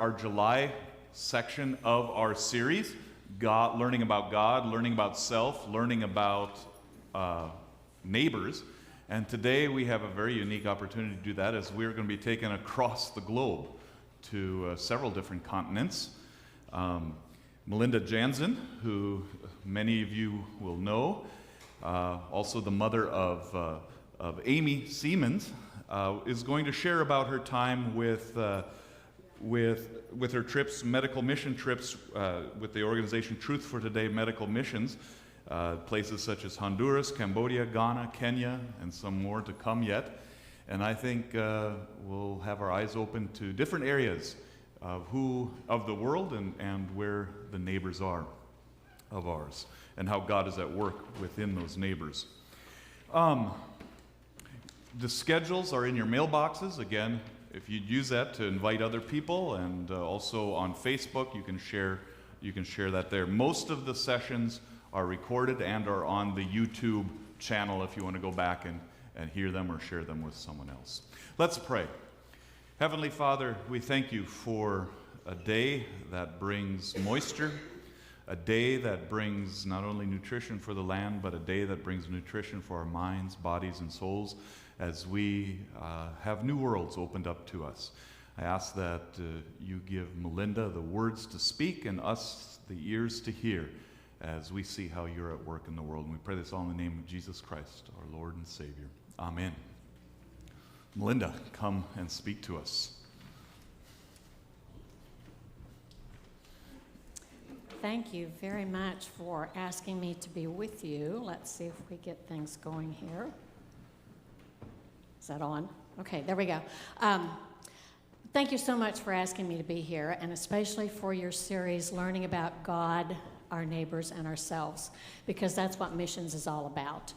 our July section of our series, learning about God, learning about self, learning about neighbors. And today we have a very unique opportunity to do that, as we're going to be taken across the globe to several different continents. Melinda Janzen, who many of you will know, also the mother of Amy Siemens, is going to share about her time with her trips, medical mission trips, with the organization Truth for Today Medical Missions, places such as Honduras, Cambodia, Ghana, Kenya, and some more to come yet. And I think we'll have our eyes open to different areas of the world and where the neighbors are of ours, and how God is at work within those neighbors. The schedules are in your mailboxes. Again, if you'd use that to invite other people, and also on Facebook, you can share that there. Most of the sessions are recorded and are on the YouTube channel if you want to go back and hear them or share them with someone else. Let's pray. Heavenly Father, we thank you for a day that brings moisture, a day that brings not only nutrition for the land, but a day that brings nutrition for our minds, bodies, and souls as we have new worlds opened up to us. I ask that you give Malinda the words to speak and us the ears to hear as we see how you're at work in the world. And we pray this all in the name of Jesus Christ, our Lord and Savior. Amen. Melinda, come and speak to us. Thank you very much for asking me to be with you. Let's see if we get things going here. Is that on? Okay, there we go. Thank you so much for asking me to be here, and especially for your series, Learning About God, Our Neighbors, and Ourselves, because that's what missions is all about.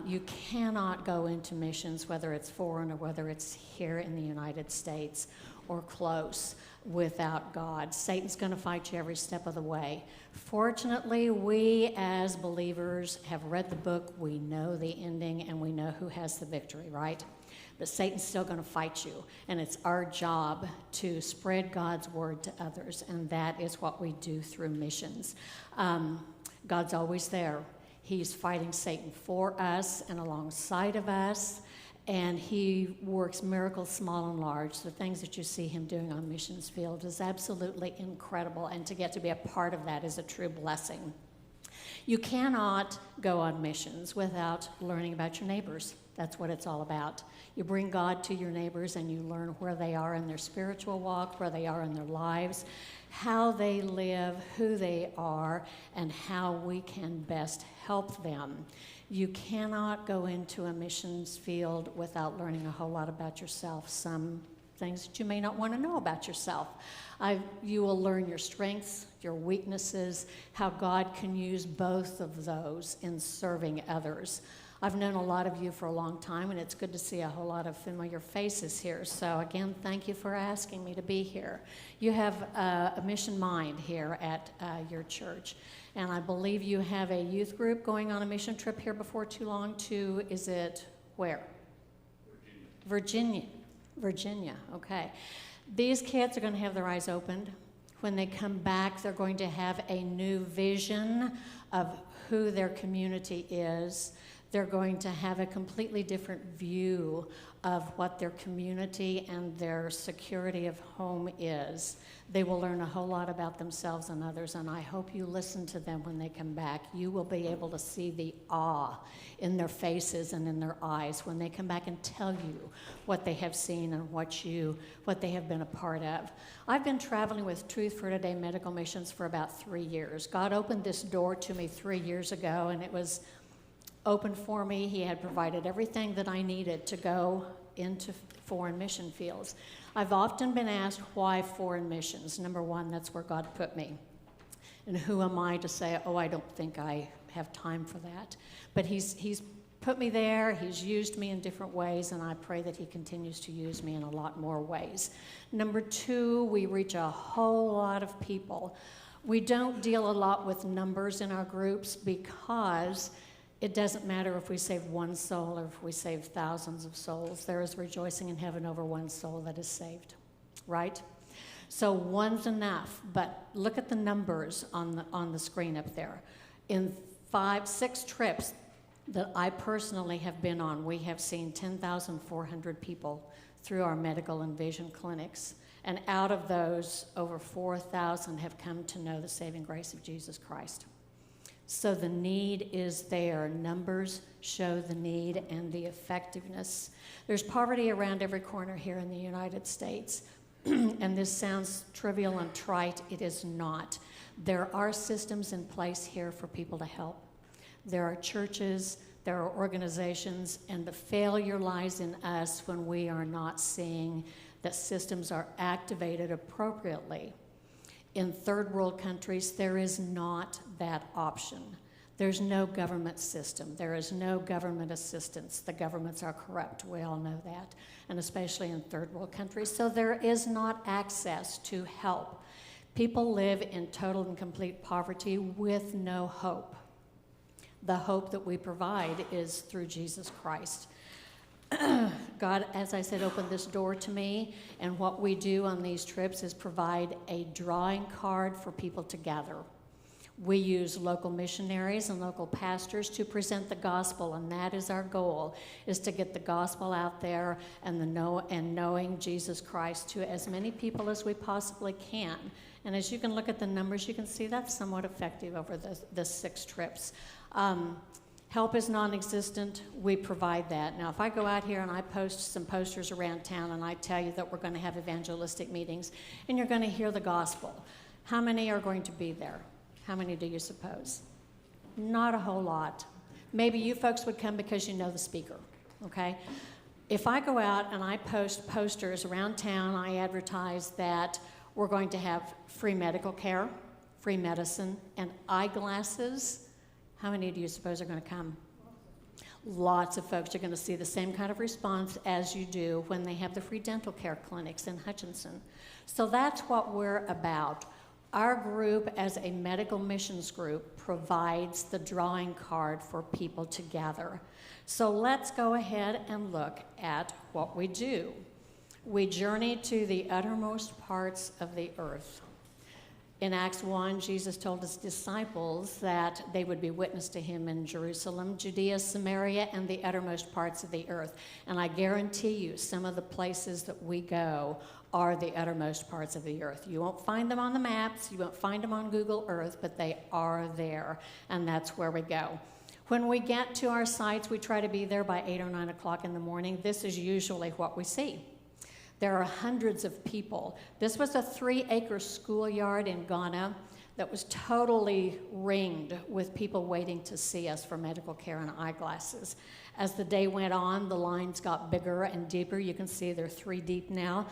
You cannot go into missions, whether it's foreign or whether it's here in the United States or close, without God. Satan's going to fight you every step of the way. Fortunately, we as believers have read the book, we know the ending, and we know who has the victory, right? But Satan's still going to fight you, and it's our job to spread God's word to others, and that is what we do through missions. God's always there. He's fighting Satan for us and alongside of us, and he works miracles small and large. The things that you see him doing on missions field is absolutely incredible, and to get to be a part of that is a true blessing. You cannot go on missions without learning about your neighbors. That's what it's all about. You bring God to your neighbors and you learn where they are in their spiritual walk, where they are in their lives, how they live, who they are, and how we can best help them. You cannot go into a missions field without learning a whole lot about yourself, some things that you may not want to know about yourself. You will learn your strengths, your weaknesses, how God can use both of those in serving others. I've known a lot of you for a long time, and it's good to see a whole lot of familiar faces here. So again, thank you for asking me to be here. You have a mission mind here at your church, and I believe you have a youth group going on a mission trip here before too long to, is it where? Virginia, okay. These kids are going to have their eyes opened. When they come back, they're going to have a new vision of who their community is. They're going to have a completely different view of what their community and their security of home is. They will learn a whole lot about themselves and others, and I hope you listen to them when they come back. You will be able to see the awe in their faces and in their eyes when they come back and tell you what they have seen and what they have been a part of. I've been traveling with Truth for Today Medical Missions for about 3 years. God opened this door to me 3 years ago, and it was open for me. He had provided everything that I needed to go into foreign mission fields. I've often been asked, why foreign missions? Number one, that's where God put me. And who am I to say, oh, I don't think I have time for that? But he's put me there, he's used me in different ways, and I pray that he continues to use me in a lot more ways. Number two, we reach a whole lot of people. We don't deal a lot with numbers in our groups because it doesn't matter if we save one soul or if we save thousands of souls. There is rejoicing in heaven over one soul that is saved, right? So one's enough, but look at the numbers on the screen up there. In 6 trips that I personally have been on, we have seen 10,400 people through our medical and vision clinics. And out of those, over 4,000 have come to know the saving grace of Jesus Christ. So the need is there. Numbers show the need and the effectiveness. There's poverty around every corner here in the United States. And this sounds trivial and trite. It is not. There are systems in place here for people to help. There are churches, there are organizations, and the failure lies in us when we are not seeing that systems are activated appropriately. In third world countries, there is not that option. There's no government system. There is no government assistance. The governments are corrupt. We all know that, and especially in third world countries. So there is not access to help. People live in total and complete poverty with no hope. The hope that we provide is through Jesus Christ. God, as I said, opened this door to me, and what we do on these trips is provide a drawing card for people to gather. We use local missionaries and local pastors to present the gospel, and that is our goal, is to get the gospel out there and knowing Jesus Christ to as many people as we possibly can. And as you can look at the numbers, you can see that's somewhat effective over the 6 trips. Help is non-existent. We provide that. Now, if I go out here and I post some posters around town and I tell you that we're going to have evangelistic meetings and you're going to hear the gospel, how many are going to be there? How many do you suppose? Not a whole lot. Maybe you folks would come because you know the speaker, okay? If I go out and I post posters around town, I advertise that we're going to have free medical care, free medicine, and eyeglasses. How many do you suppose are going to come? Lots of folks are going to see the same kind of response as you do when they have the free dental care clinics in Hutchinson. So that's what we're about. Our group, as a medical missions group, provides the drawing card for people to gather. So let's go ahead and look at what we do. We journey to the uttermost parts of the earth. In Acts 1, Jesus told his disciples that they would be witness to him in Jerusalem, Judea, Samaria, and the uttermost parts of the earth. And I guarantee you, some of the places that we go are the uttermost parts of the earth. You won't find them on the maps, you won't find them on Google Earth, but they are there, and that's where we go. When we get to our sites, we try to be there by 8 or 9 o'clock in the morning. This is usually what we see. There are hundreds of people. This was a 3-acre schoolyard in Ghana that was totally ringed with people waiting to see us for medical care and eyeglasses. As the day went on, the lines got bigger and deeper. You can see they're 3 deep now.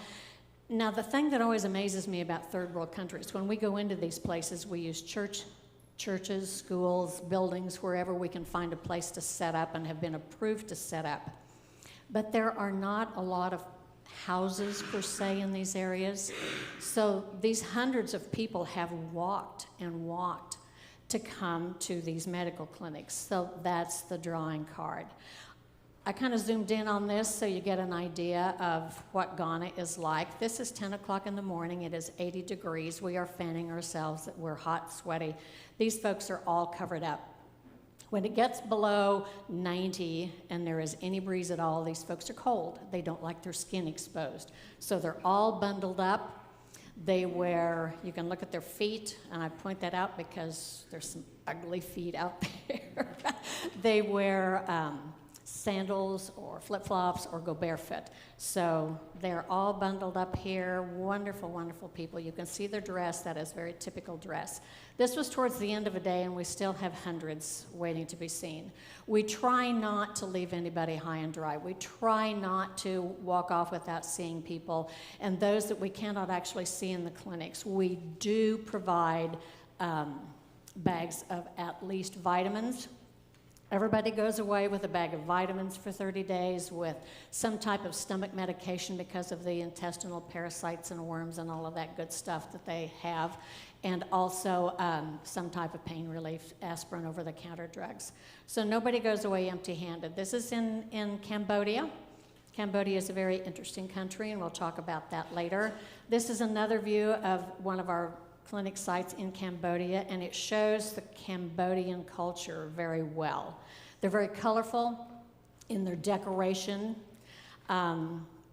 Now, the thing that always amazes me about third world countries, when we go into these places, we use churches, schools, buildings, wherever we can find a place to set up and have been approved to set up. But there are not a lot of houses per se in these areas. So these hundreds of people have walked and walked to come to these medical clinics. So that's the drawing card. I kind of zoomed in on this so you get an idea of what Ghana is like. This is 10 o'clock in the morning. It is 80 degrees. We are fanning ourselves. We're hot, sweaty. These folks are all covered up. When it gets below 90 and there is any breeze at all, these folks are cold. They don't like their skin exposed. So they're all bundled up. They wear, you can look at their feet, and I point that out because there's some ugly feet out there. They wear sandals or flip-flops or go barefoot. So they're all bundled up here. Wonderful, wonderful people. You can see their dress. That is very typical dress. This was towards the end of a day, and we still have hundreds waiting to be seen. We try not to leave anybody high and dry. We try not to walk off without seeing people. And those that we cannot actually see in the clinics, we do provide bags of at least vitamins. Everybody goes away with a bag of vitamins for 30 days with some type of stomach medication because of the intestinal parasites and worms and all of that good stuff that they have, and also some type of pain relief, aspirin, over-the-counter drugs. So nobody goes away empty-handed. This is in Cambodia. Cambodia is a very interesting country, and we'll talk about that later. This is another view of one of our clinic sites in Cambodia, and it shows the Cambodian culture very well. They're very colorful in their decoration.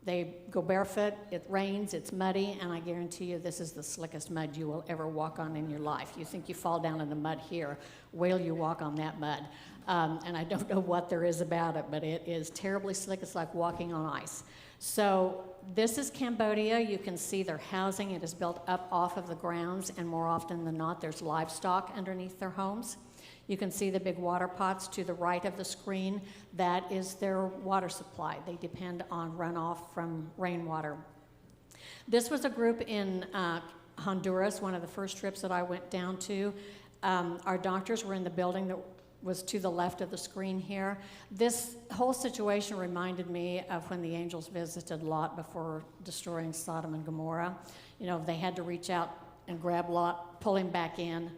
They go barefoot, it rains, it's muddy, and I guarantee you this is the slickest mud you will ever walk on in your life. You think you fall down in the mud here, wait till you walk on that mud. And I don't know what there is about it, but it is terribly slick. It's like walking on ice. So this is Cambodia. You can see their housing. It is built up off of the grounds, and more often than not, there's livestock underneath their homes. You can see the big water pots to the right of the screen. That is their water supply. They depend on runoff from rainwater. This was a group in Honduras, one of the first trips that I went down to. Our doctors were in the building that was to the left of the screen here. This whole situation reminded me of when the angels visited Lot before destroying Sodom and Gomorrah. You know, they had to reach out and grab Lot, pull him back in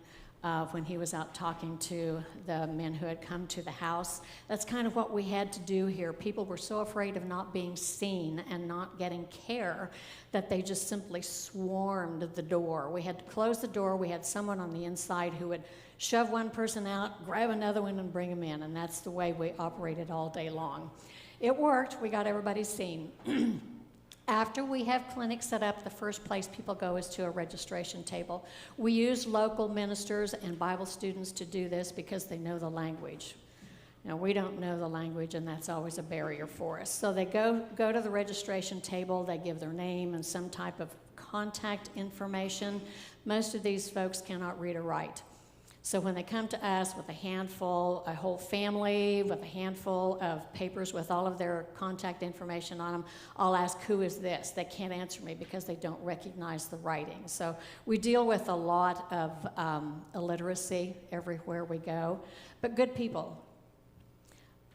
when he was out talking to the men who had come to the house. That's kind of what we had to do here. People were so afraid of not being seen and not getting care that they just simply swarmed the door. We had to close the door. We had someone on the inside who would shove one person out, grab another one, and bring them in. And that's the way we operated all day long. It worked. We got everybody seen. After we have clinics set up, the first place people go is to a registration table. We use local ministers and Bible students to do this because they know the language. Now, we don't know the language, and that's always a barrier for us. So they go to the registration table, they give their name and some type of contact information. Most of these folks cannot read or write. So when they come to us with a whole family, with a handful of papers with all of their contact information on them, I'll ask, who is this? They can't answer me because they don't recognize the writing. So we deal with a lot of illiteracy everywhere we go, but good people.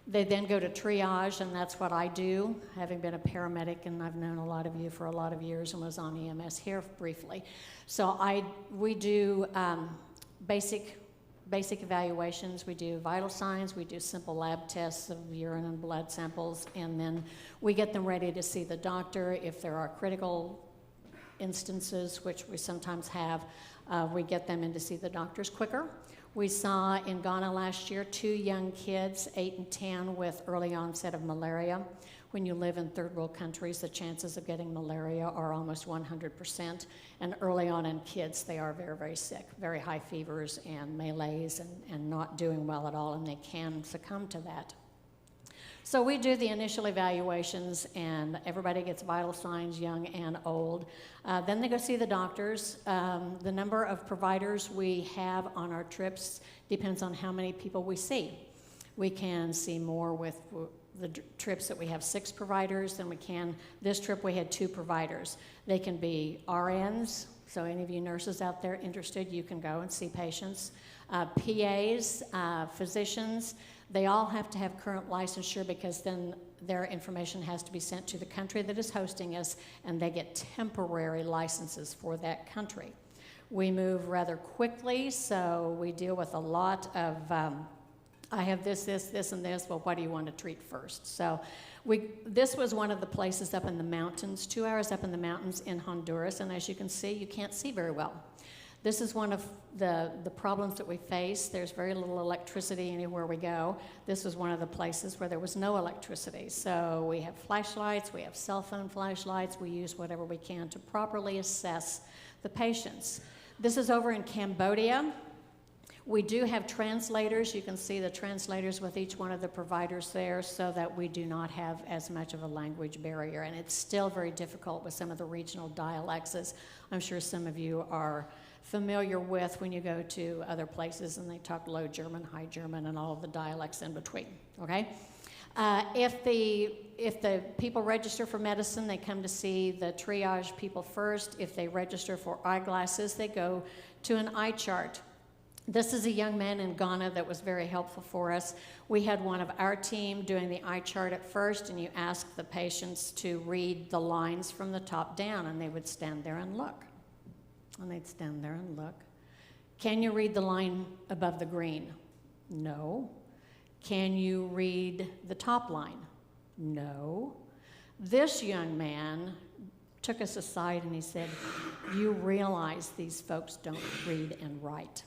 They then go to triage, and that's what I do, having been a paramedic, and I've known a lot of you for a lot of years and was on EMS here briefly. So we do basic evaluations. We do vital signs, we do simple lab tests of urine and blood samples, and then we get them ready to see the doctor. If there are critical instances, which we sometimes have, we get them in to see the doctors quicker. We saw in Ghana last year 2 young kids, 8 and 10, with early onset of malaria. When you live in third world countries, the chances of getting malaria are almost 100%. And early on in kids, they are very, very sick, very high fevers and malaise and not doing well at all, and they can succumb to that. So we do the initial evaluations, and everybody gets vital signs, young and old. Then they go see the doctors. The number of providers we have on our trips depends on how many people we see. We can see more with the trips that we have 6 providers than we can. This trip we had 2 providers. They can be RNs, so any of you nurses out there interested, you can go and see patients. PAs, physicians, they all have to have current licensure because then their information has to be sent to the country that is hosting us, and they get temporary licenses for that country. We move rather quickly, so we deal with a lot of I have this, and this. Well, what do you want to treat first? So this was one of the places up in the mountains, 2 hours up in the mountains in Honduras, and as you can see, you can't see very well. This is one of the problems that we face. There's very little electricity anywhere we go. This was one of the places where there was no electricity. So we have flashlights, we have cell phone flashlights, we use whatever we can to properly assess the patients. This is over in Cambodia. We do have translators. You can see the translators with each one of the providers there so that we do not have as much of a language barrier. And it's still very difficult with some of the regional dialects, as I'm sure some of you are familiar with when you go to other places and they talk Low German, High German, and all of the dialects in between, okay? If the people register for medicine, they come to see the triage people first. If they register for eyeglasses, they go to an eye chart. This is a young man in Ghana that was very helpful for us. We had one of our team doing the eye chart at first, and you ask the patients to read the lines from the top down, and they would stand there and look. And they'd stand there and look. Can you read the line above the green? No. Can you read the top line? No. This young man took us aside and he said, "You realize these folks don't read and write."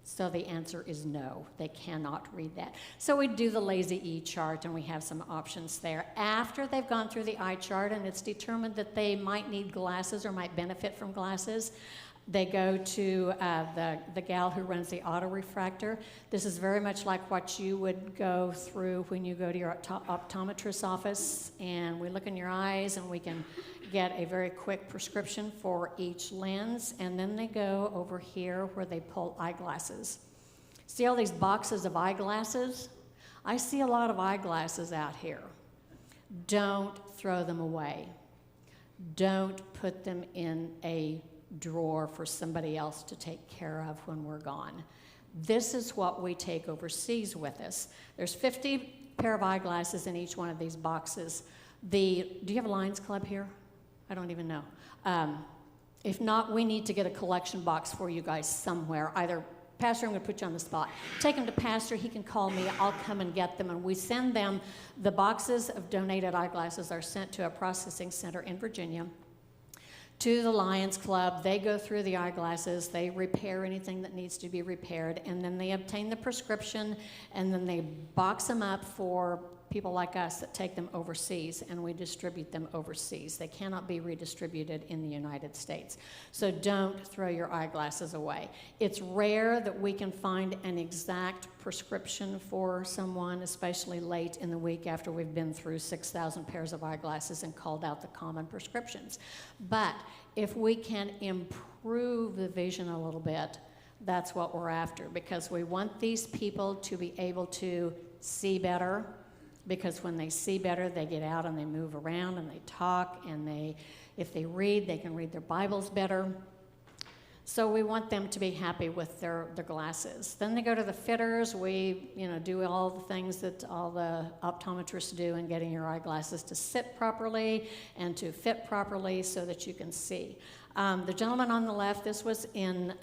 So the answer is no, they cannot read that. So we do the lazy E chart and we have some options there. After they've gone through the eye chart and it's determined that they might need glasses or might benefit from glasses, they go to the gal who runs the auto refractor. This is very much like what you would go through when you go to your optometrist's office, and we look in your eyes and we can get a very quick prescription for each lens, and then they go over here where they pull eyeglasses. See all these boxes of eyeglasses? I see a lot of eyeglasses out here. Don't throw them away. Don't put them in a drawer for somebody else to take care of when we're gone. This is what we take overseas with us. There's 50 pair of eyeglasses in each one of these boxes. Do you have a Lions Club here? I don't even know. If not, we need to get a collection box for you guys somewhere. Either, Pastor, I'm going to put you on the spot. Take them to Pastor. He can call me. I'll come and get them. And we send them. The boxes of donated eyeglasses are sent to a processing center in Virginia, to the Lions Club. They go through the eyeglasses. They repair anything that needs to be repaired. And then they obtain the prescription. And then they box them up for people like us that take them overseas, and we distribute them overseas. They cannot be redistributed in the United States. So don't throw your eyeglasses away. It's rare that we can find an exact prescription for someone, especially late in the week after we've been through 6,000 pairs of eyeglasses and called out the common prescriptions. But if we can improve the vision a little bit, that's what we're after, because we want these people to be able to see better, because when they see better, they get out and they move around and they talk, and if they read, they can read their Bibles better. So we want them to be happy with their glasses. Then they go to the fitters. We do all the things that all the optometrists do in getting your eyeglasses to sit properly and to fit properly so that you can see. The gentleman on the left, this was in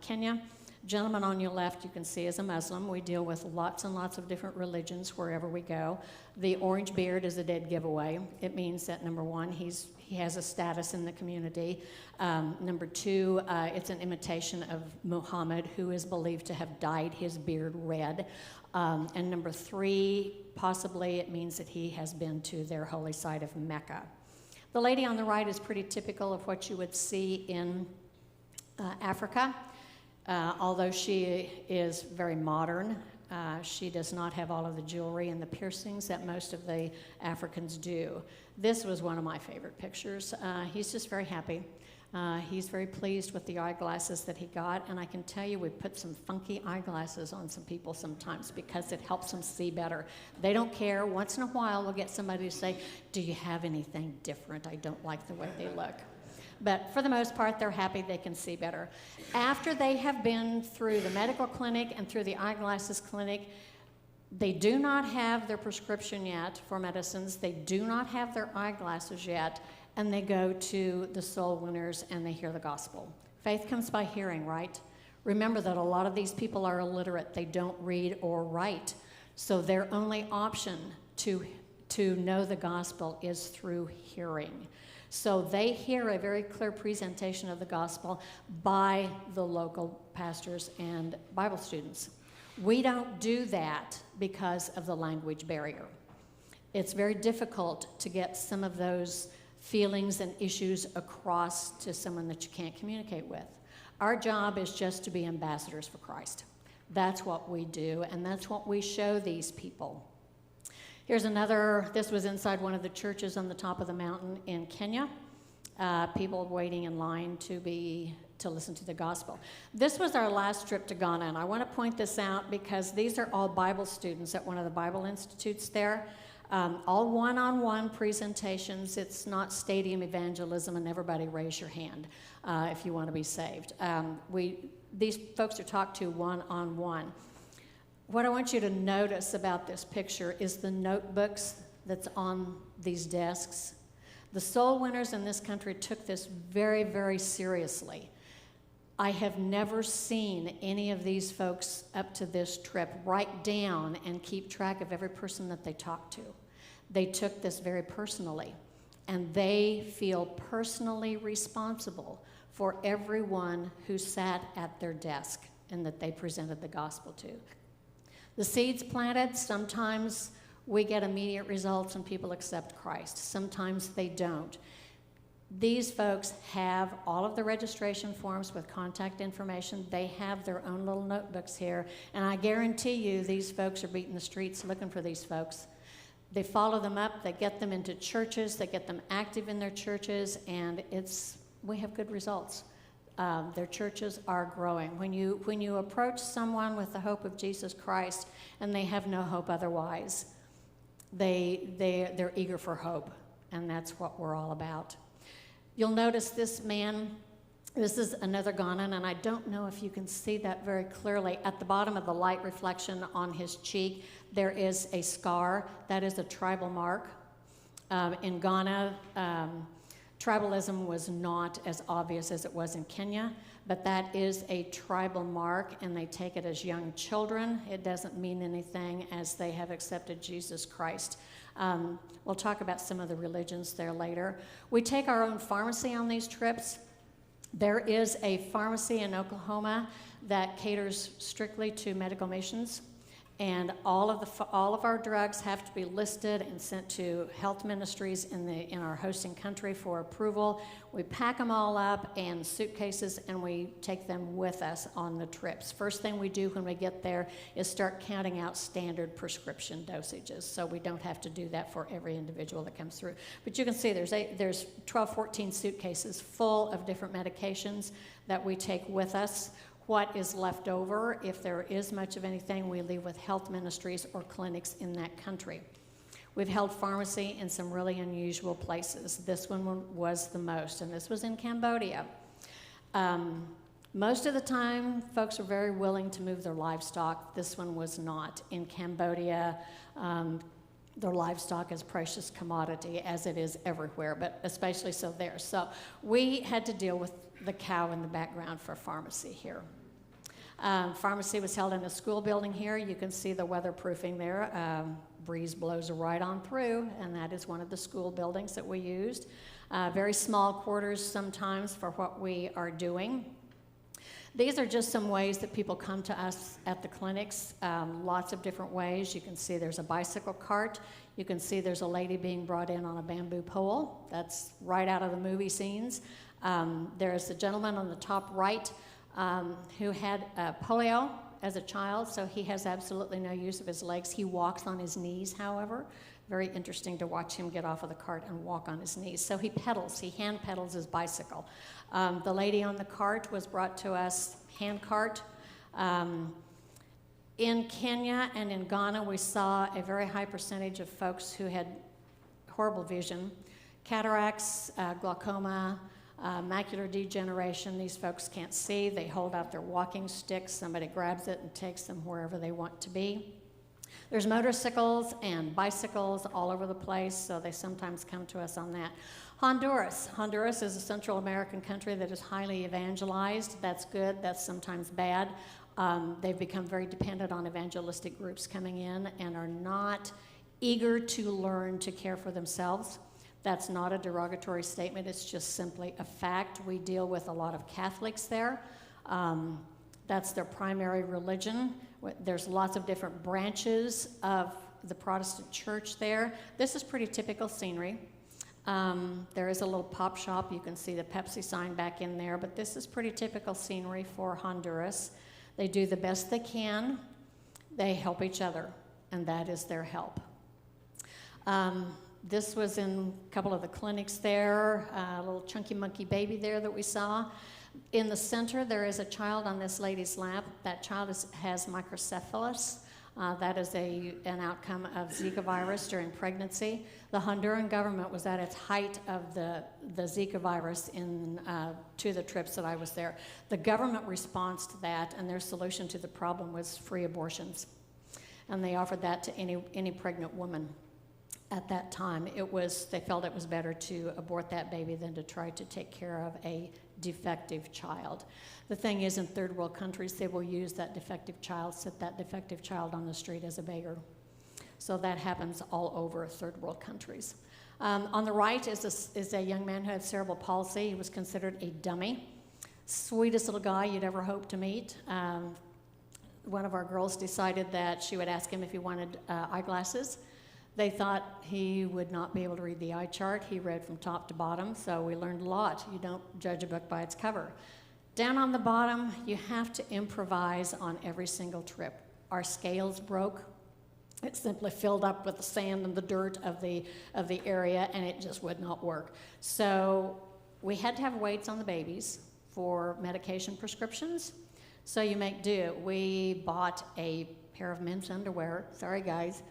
Kenya. Gentleman on your left, you can see, is a Muslim. We deal with lots and lots of different religions wherever we go. The orange beard is a dead giveaway. It means that, number one, he has a status in the community. Number two, it's an imitation of Muhammad, who is believed to have dyed his beard red. And number three, possibly it means that he has been to their holy site of Mecca. The lady on the right is pretty typical of what you would see in Africa. Although she is very modern, she does not have all of the jewelry and the piercings that most of the Africans do. This was one of my favorite pictures. He's just very happy. He's very pleased with the eyeglasses that he got, and I can tell you we put some funky eyeglasses on some people sometimes because it helps them see better. They don't care. Once in a while we'll get somebody to say, "Do you have anything different? I don't like the way they look." But for the most part, they're happy they can see better. After they have been through the medical clinic and through the eyeglasses clinic, they do not have their prescription yet for medicines. They do not have their eyeglasses yet, and they go to the soul winners and they hear the gospel. Faith comes by hearing, right? Remember that a lot of these people are illiterate. They don't read or write. So their only option to know the gospel is through hearing. So they hear a very clear presentation of the gospel by the local pastors and Bible students. We don't do that because of the language barrier. It's very difficult to get some of those feelings and issues across to someone that you can't communicate with. Our job is just to be ambassadors for Christ. That's what we do, and that's what we show these people. Here's another. This was inside one of the churches on the top of the mountain in Kenya. People waiting in line to listen to the gospel. This was our last trip to Ghana, and I want to point this out because these are all Bible students at one of the Bible institutes there. All one-on-one presentations. It's not stadium evangelism, and everybody raise your hand if you want to be saved. These folks are talked to one-on-one. What I want you to notice about this picture is the notebooks that's on these desks. The soul winners in this country took this very, very seriously. I have never seen any of these folks up to this trip write down and keep track of every person that they talk to. They took this very personally, and they feel personally responsible for everyone who sat at their desk and that they presented the gospel to. The seeds planted, sometimes we get immediate results and people accept Christ. Sometimes they don't. These folks have all of the registration forms with contact information. They have their own little notebooks here, and I guarantee you these folks are beating the streets looking for these folks. They follow them up, they get them into churches, they get them active in their churches, and we have good results. Their churches are growing. When you approach someone with the hope of Jesus Christ and they have no hope otherwise, they're eager for hope, and that's what we're all about. You'll notice this man, this is another Ghanan, and I don't know if you can see that very clearly. At the bottom of the light reflection on his cheek, there is a scar. That is a tribal mark. In Ghana, tribalism was not as obvious as it was in Kenya, but that is a tribal mark, and they take it as young children. It doesn't mean anything as they have accepted Jesus Christ. We'll talk about some of the religions there later. We take our own pharmacy on these trips. There is a pharmacy in Oklahoma that caters strictly to medical missions, and all of our drugs have to be listed and sent to health ministries in our hosting country for approval. We pack them all up in suitcases and we take them with us on the trips. First thing we do when we get there is start counting out standard prescription dosages, so we don't have to do that for every individual that comes through. But you can see there's 12, 14 suitcases full of different medications that we take with us. What is left over, if there is much of anything, we leave with health ministries or clinics in that country. We've held pharmacy in some really unusual places. This one was the most, and this was in Cambodia. Most of the time, folks are very willing to move their livestock. This one was not. In Cambodia, their livestock is a precious commodity, as it is everywhere, but especially so there. So we had to deal with the cow in the background for pharmacy here. Pharmacy was held in a school building here. You can see the weatherproofing there. Breeze blows right on through, and that is one of the school buildings that we used. Very small quarters sometimes for what we are doing. These are just some ways that people come to us at the clinics, lots of different ways. You can see there's a bicycle cart. You can see there's a lady being brought in on a bamboo pole. That's right out of the movie scenes. There's a gentleman on the top right who had polio as a child, so he has absolutely no use of his legs. He walks on his knees, however. Very interesting to watch him get off of the cart and walk on his knees. So he pedals, he hand pedals his bicycle. The lady on the cart was brought to us, hand cart. In Kenya and in Ghana, we saw a very high percentage of folks who had horrible vision, cataracts, glaucoma, macular degeneration. These folks can't see. They hold out their walking sticks. Somebody grabs it and takes them wherever they want to be. There's motorcycles and bicycles all over the place, so they sometimes come to us on that. Honduras. Honduras is a Central American country that is highly evangelized. That's good. That's sometimes bad. They've become very dependent on evangelistic groups coming in and are not eager to learn to care for themselves. That's not a derogatory statement. It's just simply a fact. We deal with a lot of Catholics there. That's their primary religion. There's lots of different branches of the Protestant church there. This is pretty typical scenery. There is a little pop shop. You can see the Pepsi sign back in there, but this is pretty typical scenery for Honduras. They do the best they can. They help each other, and that is their help. This was in a couple of the clinics there, a little chunky monkey baby there that we saw. In the center, there is a child on this lady's lap. That child has microcephaly. That is an outcome of Zika virus during pregnancy. The Honduran government was at its height of the Zika virus in 2 of the trips that I was there. The government response to that and their solution to the problem was free abortions. And they offered that to any pregnant woman. At that time, they felt it was better to abort that baby than to try to take care of a defective child. The thing is, in third world countries, they will use that defective child, set that defective child on the street as a beggar. So that happens all over third world countries. On the right is a young man who had cerebral palsy. He was considered a dummy. Sweetest little guy you'd ever hope to meet. One of our girls decided that she would ask him if he wanted eyeglasses. They thought he would not be able to read the eye chart. He read from top to bottom, so we learned a lot. You don't judge a book by its cover. Down on the bottom, you have to improvise on every single trip. Our scales broke. It simply filled up with the sand and the dirt of the area, and it just would not work. So we had to have weights on the babies for medication prescriptions. So you make do. We bought a pair of men's underwear. Sorry, guys.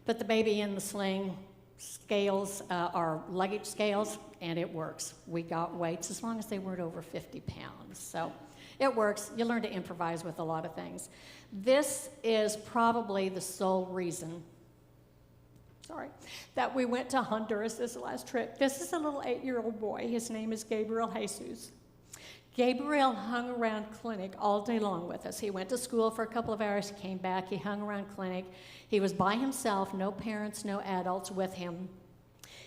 Put the baby in the sling, scales, our luggage scales, and it works. We got weights as long as they weren't over 50 pounds. So it works. You learn to improvise with a lot of things. This is probably the sole reason, that we went to Honduras this last trip. This is a little 8-year-old boy. His name is Gabriel Jesus. Gabriel hung around clinic all day long with us. He went to school for a couple of hours, he came back, he hung around clinic. He was by himself, no parents, no adults with him.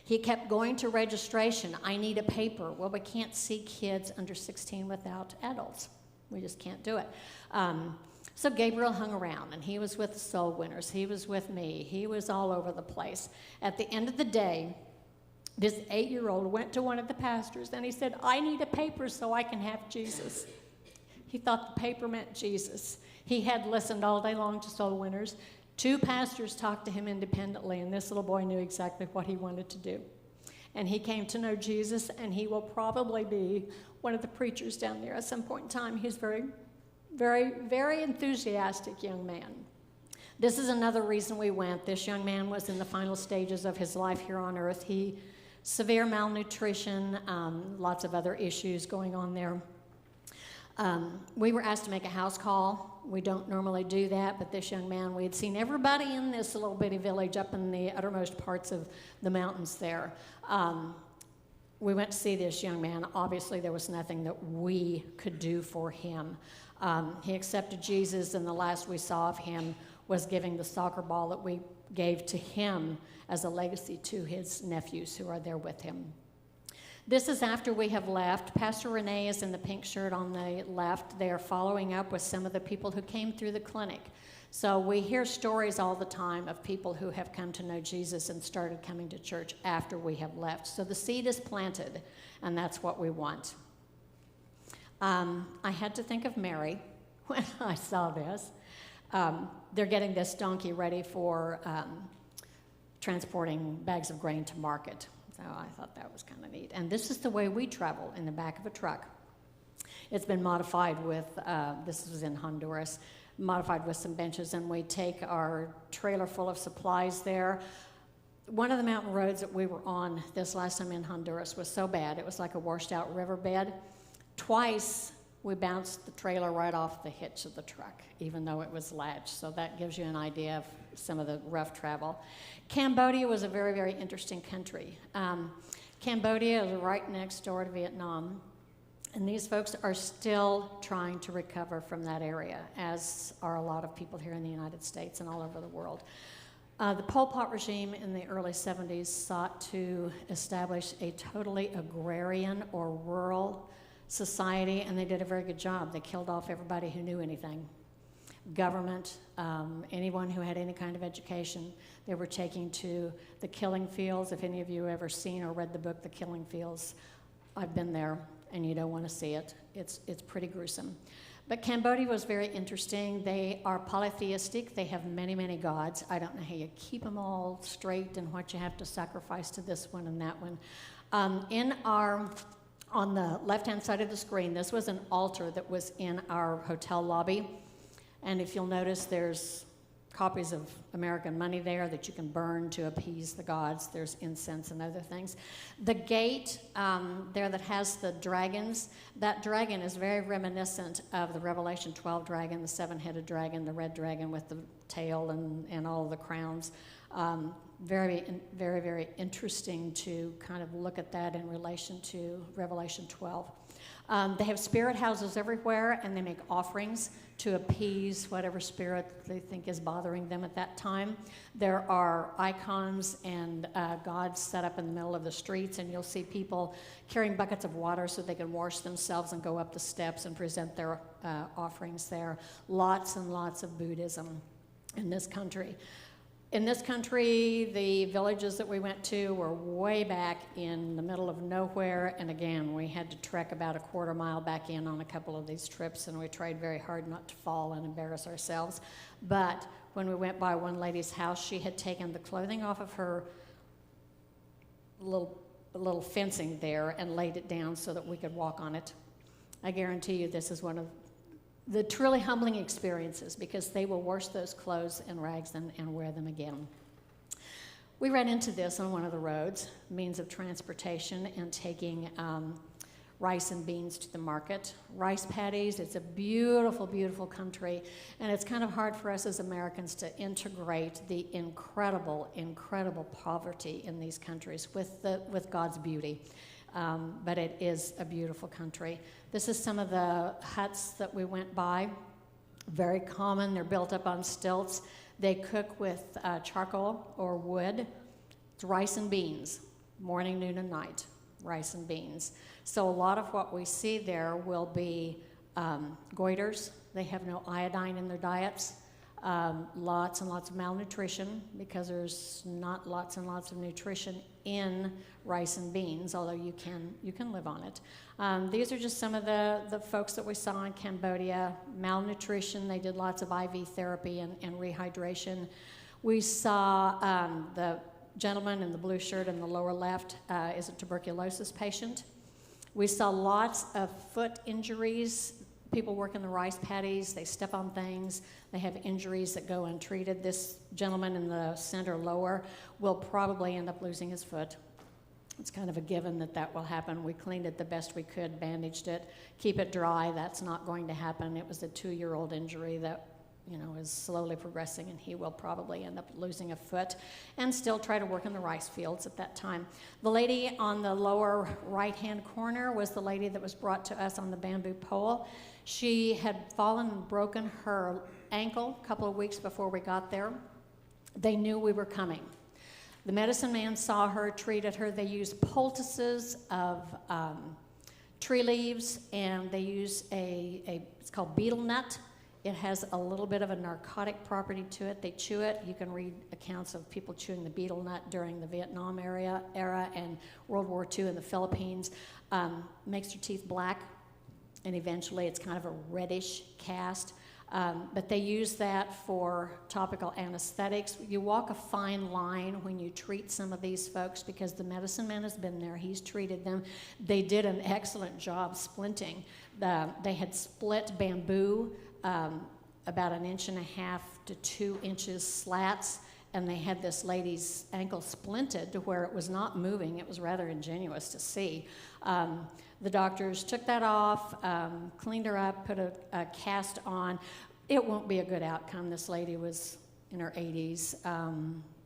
He kept going to registration. I need a paper. Well, we can't see kids under 16 without adults. We just can't do it. So Gabriel hung around, and he was with the soul winners. He was with me. He was all over the place. At the end of the day, this 8-year-old went to one of the pastors, and he said, I need a paper so I can have Jesus. He thought the paper meant Jesus. He had listened all day long to soul winners. 2 pastors talked to him independently, and this little boy knew exactly what he wanted to do. And he came to know Jesus, and he will probably be one of the preachers down there at some point in time. He's very, very, very enthusiastic young man. This is another reason we went. This young man was in the final stages of his life here on earth. Severe malnutrition, lots of other issues going on there. We were asked to make a house call. We don't normally do that, but this young man, we had seen everybody in this little bitty village up in the uttermost parts of the mountains there. We went to see this young man. Obviously, there was nothing that we could do for him. He accepted Jesus, and the last we saw of him was giving the soccer ball that we gave to him as a legacy to his nephews who are there with him. This is after we have left. Pastor Renee is in the pink shirt on the left. They are following up with some of the people who came through the clinic. So we hear stories all the time of people who have come to know Jesus and started coming to church after we have left. So the seed is planted, and that's what we want. I had to think of Mary when I saw this. They're getting this donkey ready for transporting bags of grain to market. So I thought that was kind of neat. And this is the way we travel, in the back of a truck. It's been modified with, this was in Honduras, modified with some benches, and we take our trailer full of supplies there. One of the mountain roads that we were on this last time in Honduras was so bad, it was like a washed out riverbed. Twice we bounced the trailer right off the hitch of the truck, even though it was latched. So that gives you an idea of some of the rough travel. Cambodia was a very, very interesting country. Cambodia is right next door to Vietnam, and these folks are still trying to recover from that area, as are a lot of people here in the United States and all over the world. The Pol Pot regime in the early 70s sought to establish a totally agrarian or rural society, and they did a very good job. They killed off everybody who knew anything. Government, anyone who had any kind of education, they were taking to the killing fields. If any of you have ever seen or read the book, The Killing Fields, I've been there, and you don't want to see it. It's pretty gruesome. But Cambodia was very interesting. They are polytheistic. They have many, many gods. I don't know how you keep them all straight and what you have to sacrifice to this one and that one. On the left-hand side of the screen, this was an altar that was in our hotel lobby. And if you'll notice, there's copies of American money there that you can burn to appease the gods. There's incense and other things. The gate there that has the dragons, that dragon is very reminiscent of the Revelation 12 dragon, the 7-headed dragon, the red dragon with the tail and all of the crowns. Very, very, very interesting to kind of look at that in relation to Revelation 12. They have spirit houses everywhere, and they make offerings to appease whatever spirit they think is bothering them at that time. There are icons and gods set up in the middle of the streets, and you'll see people carrying buckets of water so they can wash themselves and go up the steps and present their offerings there. Lots and lots of Buddhism in this country. In this country, the villages that we went to were way back in the middle of nowhere, and again, we had to trek about a quarter mile back in on a couple of these trips, and we tried very hard not to fall and embarrass ourselves. But when we went by one lady's house, she had taken the clothing off of her little fencing there and laid it down so that we could walk on it. I guarantee you this is one of the truly humbling experiences, because they will wash those clothes and rags and wear them again. We ran into this on one of the roads, means of transportation, and taking rice and beans to the market. Rice paddies, it's a beautiful, beautiful country, and it's kind of hard for us as Americans to integrate the incredible, incredible poverty in these countries with God's beauty. But it is a beautiful country. This is some of the huts that we went by. Very common. They're built up on stilts. They cook with charcoal or wood. It's rice and beans, morning, noon, and night, rice and beans. So a lot of what we see there will be goiters. They have no iodine in their diets. Lots and lots of malnutrition, because there's not lots and lots of nutrition in rice and beans, although you can live on it. These are just some of the folks that we saw in Cambodia. Malnutrition, they did lots of IV therapy and rehydration. We saw the gentleman in the blue shirt in the lower left is a tuberculosis patient. We saw lots of foot injuries. People work in the rice paddies, they step on things, they have injuries that go untreated. This gentleman in the center lower will probably end up losing his foot. It's kind of a given that will happen. We cleaned it the best we could, bandaged it, keep it dry. That's not going to happen. It was a 2-year-old injury that is slowly progressing, and he will probably end up losing a foot and still try to work in the rice fields at that time. The lady on the lower right-hand corner was the lady that was brought to us on the bamboo pole. She had fallen and broken her ankle a couple of weeks before we got there. They knew we were coming. The medicine man saw her, treated her. They used poultices of tree leaves, and they use it's called betel nut. It has a little bit of a narcotic property to it. They chew it. You can read accounts of people chewing the betel nut during the Vietnam era and World War II in the Philippines. Makes your teeth black, and eventually it's kind of a reddish cast. But they use that for topical anesthetics. You walk a fine line when you treat some of these folks, because the medicine man has been there. He's treated them. They did an excellent job splinting. They had split bamboo about 1.5 to 2 inches slats, and they had this lady's ankle splinted to where it was not moving. It was rather ingenious to see. The doctors took that off, cleaned her up, put a cast on. It won't be a good outcome. This lady was in her 80s,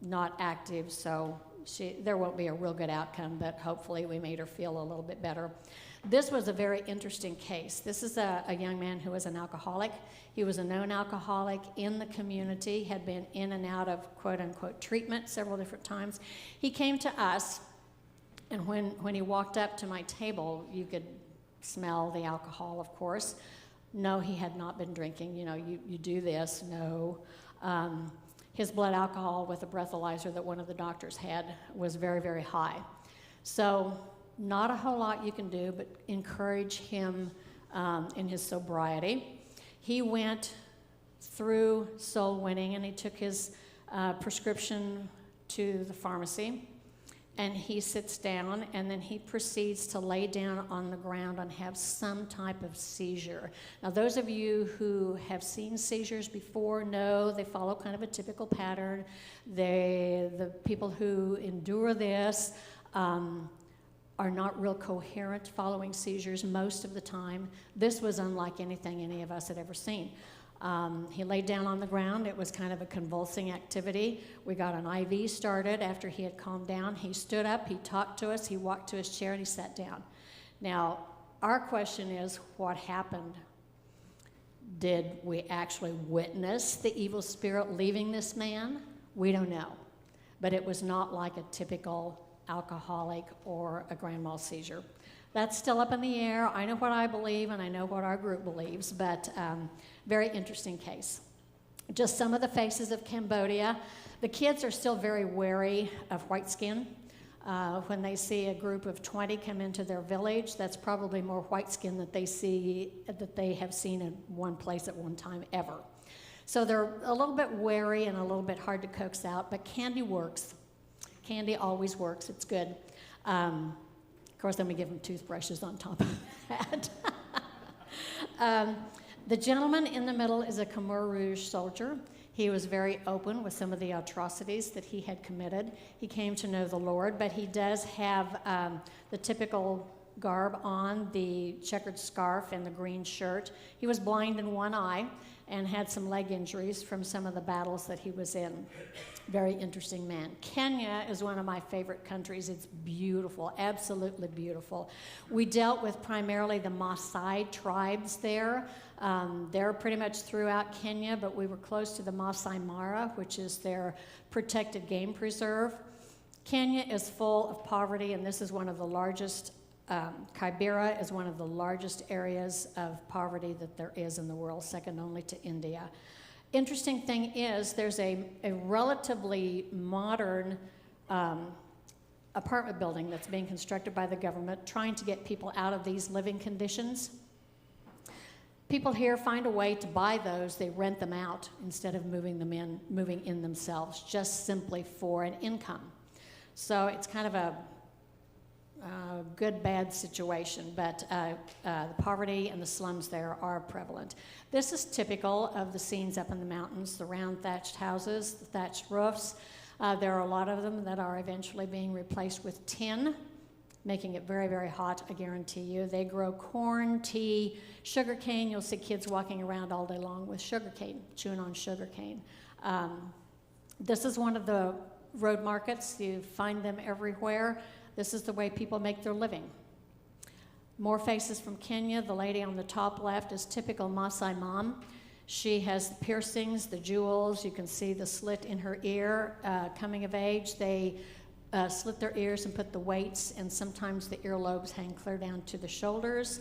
not active, so there won't be a real good outcome, but hopefully we made her feel a little bit better. This was a very interesting case. This is a young man who was an alcoholic. He was a known alcoholic in the community, had been in and out of quote-unquote treatment several different times. He came to us, and when he walked up to my table, you could smell the alcohol, of course. No, he had not been drinking. You do this. No. His blood alcohol with a breathalyzer that one of the doctors had was very, very high. So not a whole lot you can do, but encourage him in his sobriety. He went through soul winning, and he took his prescription to the pharmacy, and he sits down, and then he proceeds to lay down on the ground and have some type of seizure. Now, those of you who have seen seizures before know they follow kind of a typical pattern. The people who endure this are not real coherent following seizures most of the time. This was unlike anything any of us had ever seen. He laid down on the ground. It was kind of a convulsing activity. We got an IV started after he had calmed down. He stood up, he talked to us, he walked to his chair, and he sat down. Now, our question is, what happened? Did we actually witness the evil spirit leaving this man? We don't know. But it was not like a typical alcoholic or a grand mal seizure. That's still up in the air. I know what I believe, and I know what our group believes, but very interesting case. Just some of the faces of Cambodia. The kids are still very wary of white skin. When they see a group of 20 come into their village, that's probably more white skin that they have seen in one place at one time ever. So they're a little bit wary and a little bit hard to coax out, but candy works. Candy always works. It's good. Of course, then we give them toothbrushes on top of that. The gentleman in the middle is a Khmer Rouge soldier. He was very open with some of the atrocities that he had committed. He came to know the Lord, but he does have the typical garb on, the checkered scarf and the green shirt. He was blind in one eye and had some leg injuries from some of the battles that he was in. Very interesting man. Kenya is one of my favorite countries. It's beautiful, absolutely beautiful. We dealt with primarily the Maasai tribes there. They're pretty much throughout Kenya, but we were close to the Maasai Mara, which is their protected game preserve. Kenya is full of poverty, and this is one of the largest, Kibera is one of the largest areas of poverty that there is in the world, second only to India. Interesting thing is there's a relatively modern apartment building that's being constructed by the government trying to get people out of these living conditions. People here find a way to buy those. They rent them out instead of moving in themselves, just simply for an income. So it's kind of a good, bad situation, but the poverty and the slums there are prevalent. This is typical of the scenes up in the mountains, the round thatched houses, the thatched roofs. There are a lot of them that are eventually being replaced with tin, making it very, very hot, I guarantee you. They grow corn, tea, sugarcane. You'll see kids walking around all day long with sugarcane, chewing on sugarcane. This is one of the road markets. You find them everywhere. This is the way people make their living. More faces from Kenya. The lady on the top left is typical Maasai mom. She has the piercings, the jewels. You can see the slit in her ear. Coming of age, they slit their ears and put the weights, and sometimes the earlobes hang clear down to the shoulders.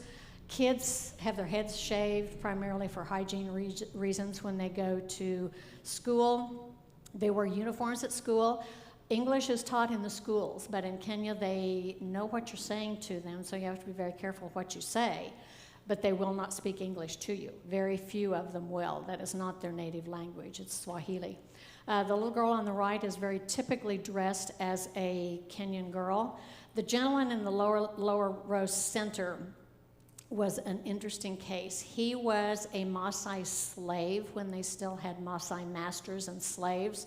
Kids have their heads shaved primarily for hygiene reasons when they go to school. They wear uniforms at school. English is taught in the schools, but in Kenya they know what you're saying to them, so you have to be very careful what you say, but they will not speak English to you. Very few of them will. That is not their native language. It's Swahili. The little girl on the right is very typically dressed as a Kenyan girl. The gentleman in the lower row center was an interesting case. He was a Maasai slave when they still had Maasai masters and slaves.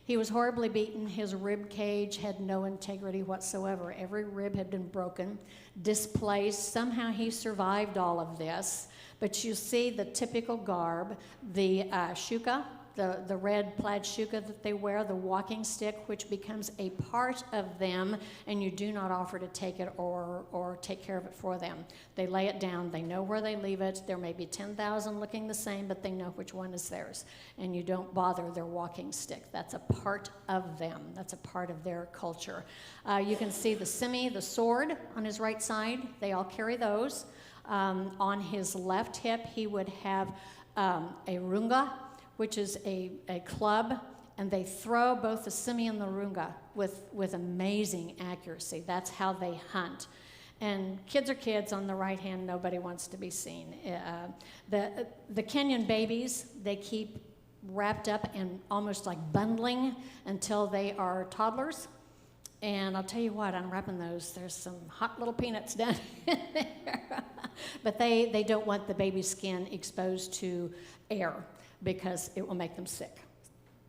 He was horribly beaten. His rib cage had no integrity whatsoever. Every rib had been broken, displaced. Somehow he survived all of this. But you see the typical garb, the shuka, the red plaid shuka that they wear, the walking stick, which becomes a part of them, and you do not offer to take it or take care of it for them. They lay it down. They know where they leave it. There may be 10,000 looking the same, but they know which one is theirs, and you don't bother their walking stick. That's a part of them. That's a part of their culture. You can see the simi, the sword, on his right side. They all carry those. On his left hip, he would have a runga, which is a club, and they throw both the simi and the runga with amazing accuracy. That's how they hunt. And kids are kids. On the right hand, nobody wants to be seen. The Kenyan babies, they keep wrapped up and almost like bundling until they are toddlers. And I'll tell you what, unwrapping those, there's some hot little peanuts down in there. But they don't want the baby's skin exposed to air, because it will make them sick.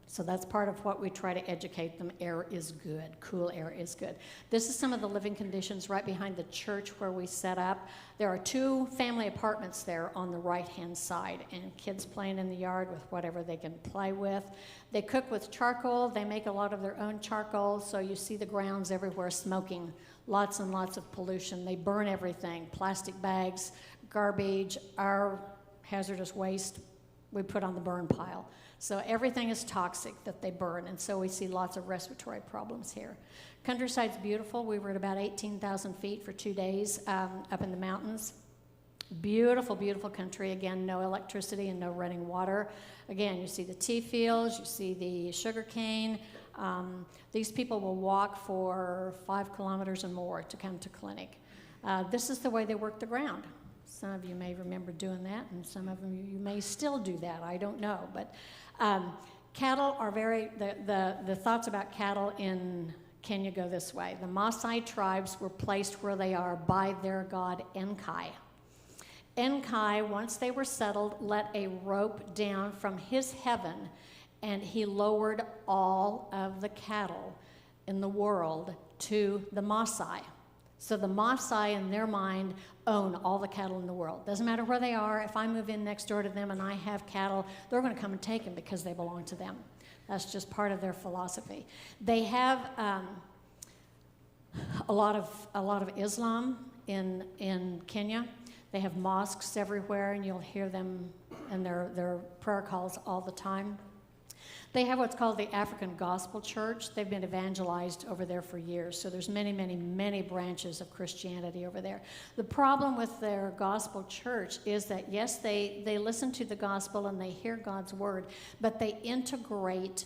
So that's part of what we try to educate them. Air is good. Cool air is good. This is some of the living conditions right behind the church where we set up. There are 2 family apartments there on the right-hand side, and kids playing in the yard with whatever they can play with. They cook with charcoal. They make a lot of their own charcoal, so you see the grounds everywhere smoking lots and lots of pollution. They burn everything, plastic bags, garbage, our hazardous waste we put on the burn pile. So everything is toxic that they burn, and so we see lots of respiratory problems here. Countryside's beautiful. We were at about 18,000 feet for 2 days up in the mountains. Beautiful, beautiful country. Again, no electricity and no running water. Again, you see the tea fields, you see the sugar cane. These people will walk for 5 kilometers and more to come to clinic. This is the way they work the ground. Some of you may remember doing that, and some of you may still do that. I don't know. But cattle are the thoughts about cattle in Kenya go this way. The Maasai tribes were placed where they are by their god Enkai. Enkai, once they were settled, let a rope down from his heaven, and he lowered all of the cattle in the world to the Maasai. So the Maasai, in their mind, own all the cattle in the world. Doesn't matter where they are. If I move in next door to them and I have cattle, they're going to come and take them because they belong to them. That's just part of their philosophy. They have a lot of Islam in Kenya. They have mosques everywhere, and you'll hear them in their prayer calls all the time. They have what's called the African Gospel Church. They've been evangelized over there for years, so there's many, many, many branches of Christianity over there. The problem with their gospel church is that, yes, they listen to the gospel and they hear God's word, but they integrate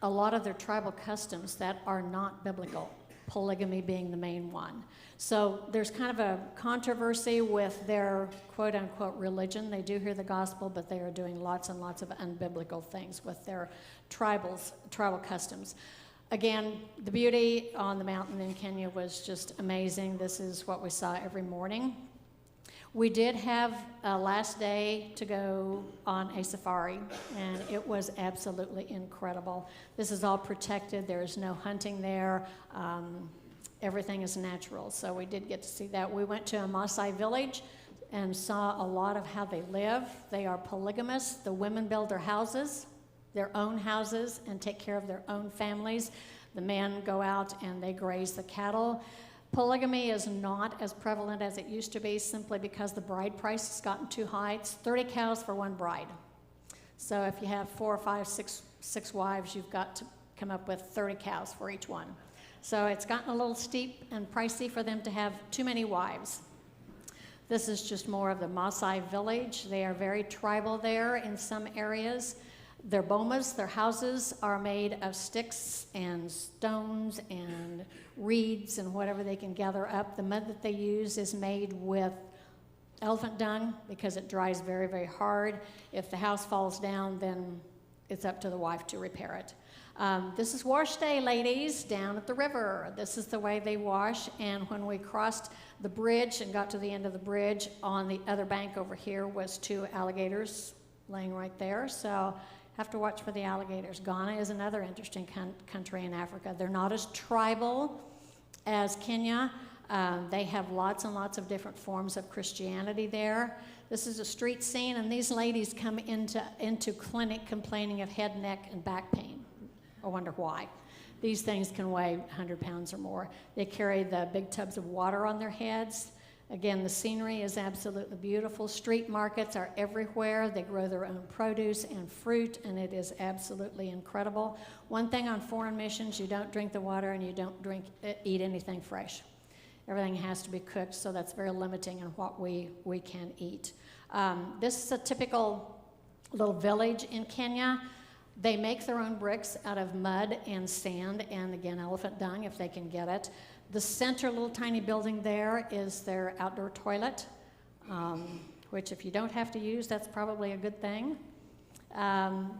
a lot of their tribal customs that are not biblical, polygamy being the main one. So there's kind of a controversy with their quote-unquote religion. They do hear the gospel, but they are doing lots and lots of unbiblical things with their tribal customs. Again, the beauty on the mountain in Kenya was just amazing. This is what we saw every morning. We did have a last day to go on a safari, and it was absolutely incredible. This is all protected. There is no hunting there. Everything is natural, so we did get to see that. We went to a Maasai village and saw a lot of how they live. They are polygamous. The women build their own houses, and take care of their own families. The men go out and they graze the cattle. Polygamy is not as prevalent as it used to be, simply because the bride price has gotten too high. It's 30 cows for one bride. So if you have 4 or 5, 6 wives, you've got to come up with 30 cows for each one. So it's gotten a little steep and pricey for them to have too many wives. This is just more of the Maasai village. They are very tribal there in some areas. Their bomas, their houses, are made of sticks and stones and reeds and whatever they can gather up. The mud that they use is made with elephant dung because it dries very, very hard. If the house falls down, then it's up to the wife to repair it. This is wash day, ladies, down at the river. This is the way they wash. And when we crossed the bridge and got to the end of the bridge, on the other bank over here was 2 alligators laying right there. So have to watch for the alligators. Ghana is another interesting country in Africa. They're not as tribal as Kenya. They have lots and lots of different forms of Christianity there. This is a street scene, and these ladies come into clinic complaining of head, neck, and back pain. I wonder why. These things can weigh 100 pounds or more. They carry the big tubs of water on their heads. Again, the scenery is absolutely beautiful. Street markets are everywhere. They grow their own produce and fruit, and it is absolutely incredible. One thing on foreign missions, you don't drink the water and you don't eat anything fresh. Everything has to be cooked, so that's very limiting in what we can eat. This is a typical little village in Kenya. They make their own bricks out of mud and sand and, again, elephant dung if they can get it. The center little tiny building there is their outdoor toilet, which if you don't have to use, that's probably a good thing.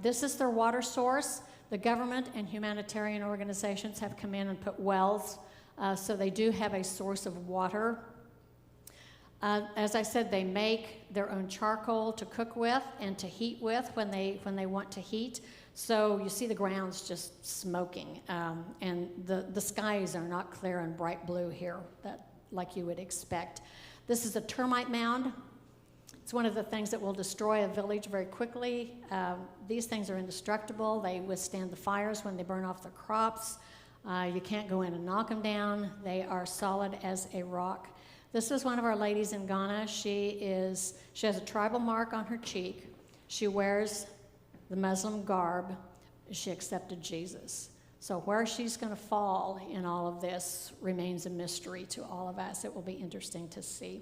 This is their water source. The government and humanitarian organizations have come in and put wells, so they do have a source of water. As I said, they make their own charcoal to cook with and to heat with when they want to heat. So you see the ground's just smoking, and the skies are not clear and bright blue here, like you would expect. This is a termite mound. It's one of the things that will destroy a village very quickly. These things are indestructible. They withstand the fires when they burn off the crops. You can't go in and knock them down. They are solid as a rock. This is one of our ladies in Ghana. She has a tribal mark on her cheek. She wears the Muslim garb. She accepted Jesus. So where she's going to fall in all of this remains a mystery to all of us. It will be interesting to see.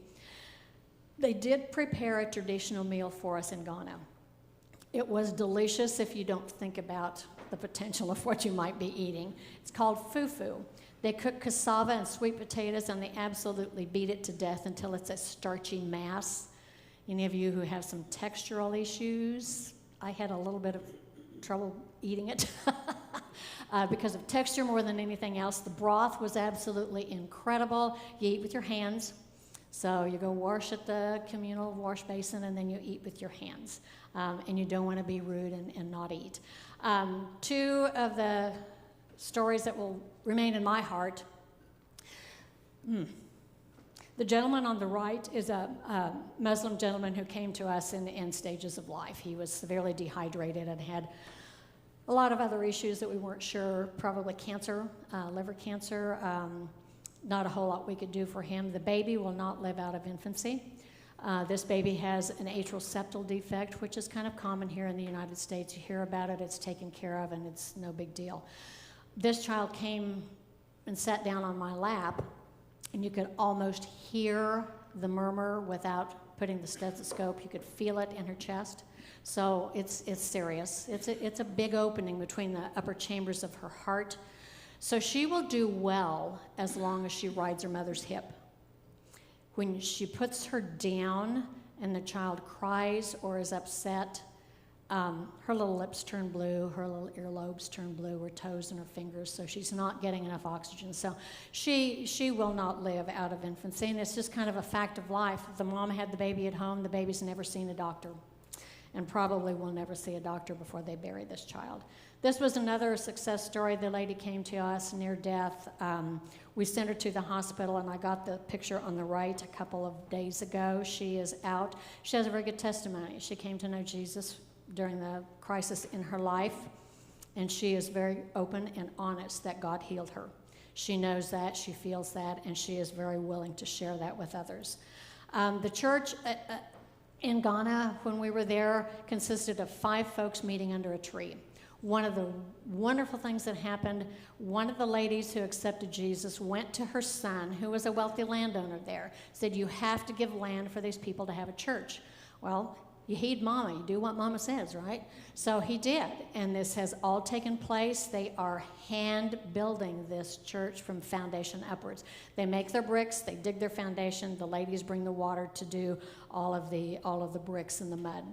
They did prepare a traditional meal for us in Ghana. It was delicious if you don't think about the potential of what you might be eating. It's called fufu. They cook cassava and sweet potatoes, and they absolutely beat it to death until it's a starchy mass. Any of you who have some textural issues, I had a little bit of trouble eating it because of texture more than anything else. The broth was absolutely incredible. You eat with your hands. So you go wash at the communal wash basin, and then you eat with your hands. And you don't want to be rude and not eat. Two of the stories that will remain in my heart. The gentleman on the right is a Muslim gentleman who came to us in the end stages of life. He was severely dehydrated and had a lot of other issues that we weren't sure, probably cancer, liver cancer. Not a whole lot we could do for him. The baby will not live out of infancy. This baby has an atrial septal defect, which is kind of common here in the United States. You hear about it, it's taken care of, and it's no big deal. This child came and sat down on my lap, and you could almost hear the murmur without putting the stethoscope. You could feel it in her chest. So it's serious. It's a big opening between the upper chambers of her heart. So she will do well as long as she rides her mother's hip. When she puts her down and the child cries or is upset, her little lips turn blue, her little earlobes turn blue, her toes and her fingers, so she's not getting enough oxygen. So she will not live out of infancy, and it's just kind of a fact of life. The mom had the baby at home, the baby's never seen a doctor, and probably will never see a doctor before they bury this child. This was another success story. The lady came to us near death. We sent her to the hospital, and I got the picture on the right a couple of days ago. She is out. She has a very good testimony. She came to know Jesus during the crisis in her life, and she is very open and honest that God healed her. She knows that, she feels that, and she is very willing to share that with others. The church in Ghana, when we were there, consisted of 5 folks meeting under a tree. One of the wonderful things that happened, one of the ladies who accepted Jesus went to her son, who was a wealthy landowner there, said, "You have to give land for these people to have a church." Well, you heed Mama, you do what Mama says, right? So he did, and this has all taken place. They are hand building this church from foundation upwards. They make their bricks, they dig their foundation, the ladies bring the water to do all of the bricks in the mud.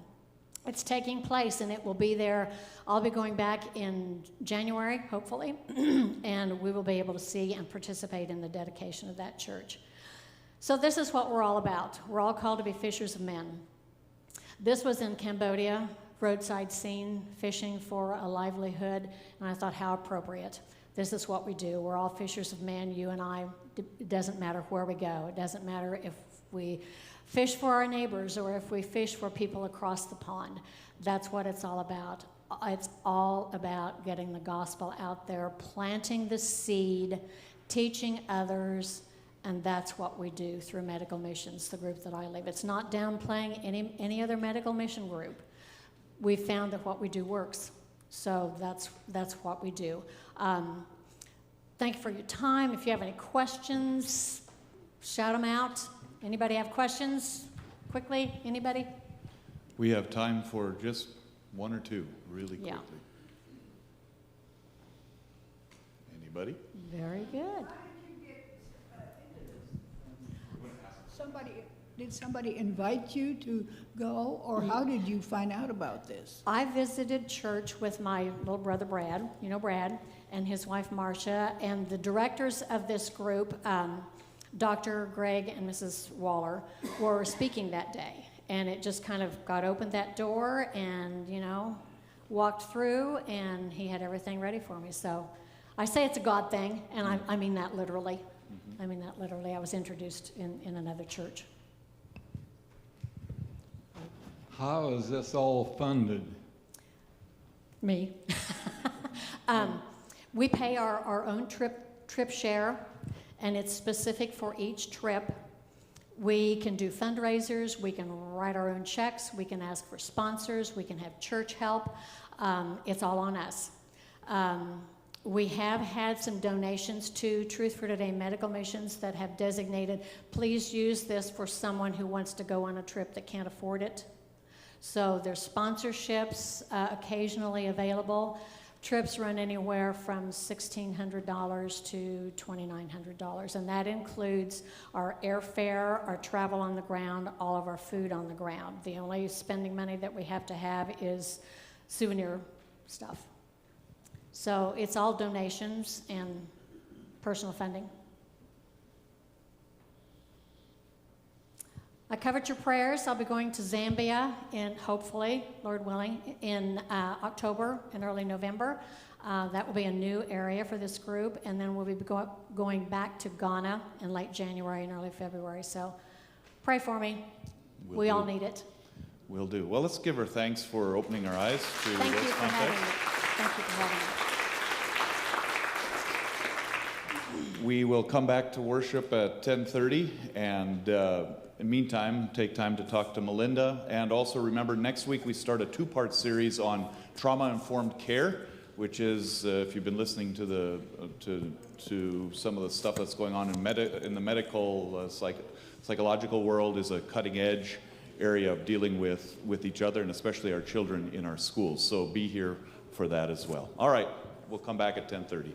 It's taking place, and it will be there. I'll be going back in January, hopefully, and we will be able to see and participate in the dedication of that church. So this is what we're all about. We're all called to be fishers of men. This was in Cambodia, roadside scene, fishing for a livelihood, and I thought, how appropriate. This is what we do. We're all fishers of men, you and I. It doesn't matter where we go. It doesn't matter if we fish for our neighbors or if we fish for people across the pond. That's what it's all about. It's all about getting the gospel out there, planting the seed, teaching others, and that's what we do through Medical Missions, the group that I lead. It's not downplaying any other medical mission group. We found that what we do works, so that's what we do. Thank you for your time. If you have any questions, shout them out. Anybody have questions? Quickly, anybody? We have time for just one or two, really quickly. Yeah. Anybody? Very good. Did somebody invite you to go, or how did you find out about this? I visited church with my little brother Brad, you know Brad, and his wife Marcia, and the directors of this group, Dr. Greg and Mrs. Waller, were speaking that day. And it just kind of got opened that door and, walked through, and he had everything ready for me. So I say it's a God thing, and I mean that literally. Mm-hmm. I mean that literally. I was introduced in another church. How is this all funded? Me. We pay our own trip share, and it's specific for each trip. We can do fundraisers, we can write our own checks, we can ask for sponsors, we can have church help. It's all on us. We have had some donations to Truth for Today medical missions that have designated, please use this for someone who wants to go on a trip that can't afford it. So there's sponsorships occasionally available. Trips run anywhere from $1,600 to $2,900, and that includes our airfare, our travel on the ground, all of our food on the ground. The only spending money that we have to have is souvenir stuff. So it's all donations and personal funding. I covered your prayers. I'll be going to Zambia hopefully, Lord willing, in October and early November. That will be a new area for this group. And then we'll be going back to Ghana in late January and early February. So pray for me. We all need it. Will do. Well, let's give her thanks for opening our eyes to Thank you those for contexts. having me. Thank you for having me. We will come back to worship at 10:30, and in the meantime, take time to talk to Malinda. And also remember, next week we start a two-part series on trauma-informed care, which is, if you've been listening to to some of the stuff that's going on in the medical psychological world, is a cutting-edge area of dealing with each other, and especially our children in our schools. So be here for that as well. All right, we'll come back at 10:30.